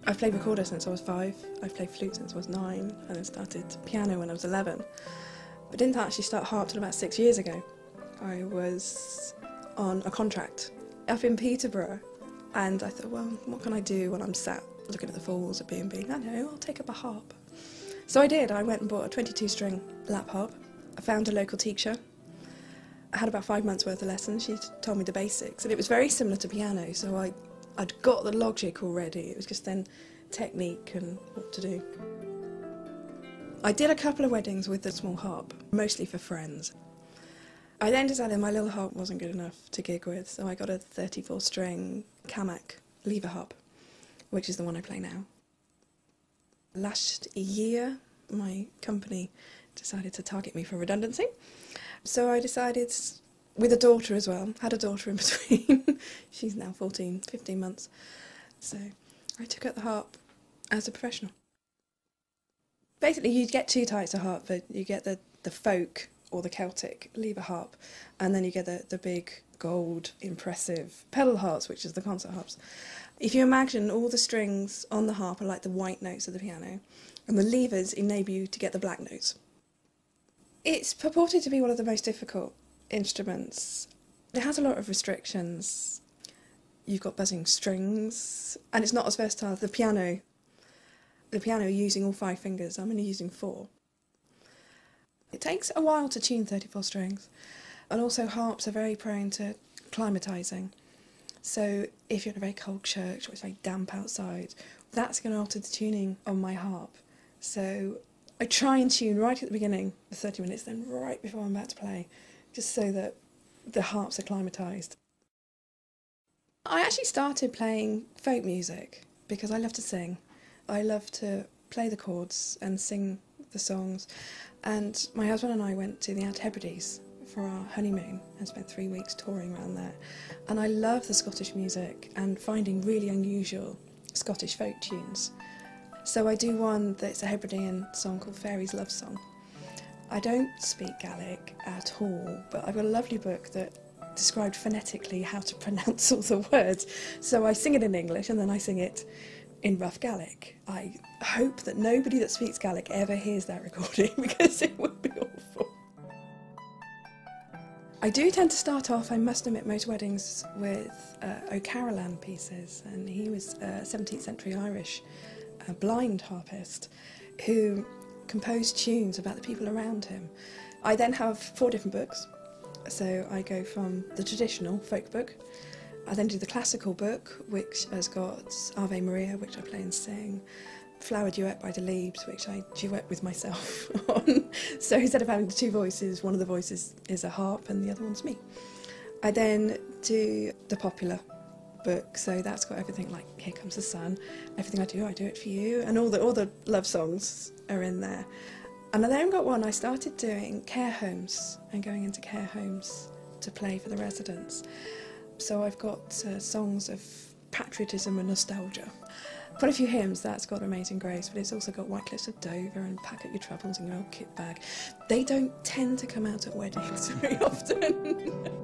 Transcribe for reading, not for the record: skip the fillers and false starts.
I've played recorder since I was 5, I've played flute since I was 9, and then started piano when I was 11. But didn't actually start harp till about 6 years ago. I was on a contract up in Peterborough, and I thought, well, what can I do when I'm sat looking at the falls at B&B? I know, I'll take up a harp. So I did. I went and bought a 22-string lap harp. I found a local teacher. I had about 5 months worth of lessons. She told me the basics, and it was very similar to piano, so I'd got the logic already. It was just then technique and what to do. I did a couple of weddings with the small harp, mostly for friends. I then decided my little harp wasn't good enough to gig with, so I got a 34-string Camac lever harp, which is the one I play now. Last year, my company decided to target me for redundancy, so I decided, with a daughter as well, had a daughter in between, she's now 14, 15 months, so I took up the harp as a professional. Basically, you get 2 types of harp. You get the folk or the Celtic lever harp, and then you get the big, gold, impressive pedal harps, which is the concert harps. If you imagine all the strings on the harp are like the white notes of the piano, and the levers enable you to get the black notes. It's purported to be one of the most difficult instruments. It has a lot of restrictions. You've got buzzing strings, and it's not as versatile as the piano. The piano, using all 5 fingers, I'm only using 4. It takes a while to tune 34 strings, and also harps are very prone to climatising. So if you're in a very cold church or it's very damp outside, that's going to alter the tuning on my harp. So I try and tune right at the beginning, the 30 minutes, then right before I'm about to play, just so that the harps are climatised. I actually started playing folk music because I love to sing. I love to play the chords and sing the songs, and my husband and I went to the Hebrides for our honeymoon and spent 3 weeks touring around there, and I love the Scottish music and finding really unusual Scottish folk tunes. So I do one that's a Hebridean song called Fairy's Love Song. I don't speak Gaelic at all, but I've got a lovely book that described phonetically how to pronounce all the words, so I sing it in English and then I sing it in rough Gaelic. I hope that nobody that speaks Gaelic ever hears that recording because it would be awful. I do tend to start off, I must admit, most weddings with O'Carolan pieces, and he was a 17th century Irish blind harpist who composed tunes about the people around him. I then have 4 different books, so I go from the traditional folk book. I then do the classical book, which has got Ave Maria, which I play and sing, Flower Duet by Delibes, which I duet with myself on. So instead of having the 2 voices, one of the voices is a harp and the other one's me. I then do the popular book, so that's got everything like Here Comes the Sun, Everything I Do It For You, and all the love songs are in there. And I then got one, I started doing care homes and going into care homes to play for the residents. So I've got songs of patriotism and nostalgia. Quite a few hymns. That's got Amazing Grace, but it's also got White Cliffs of Dover and Pack Up Your Troubles in Your Old Kit Bag. They don't tend to come out at weddings very often.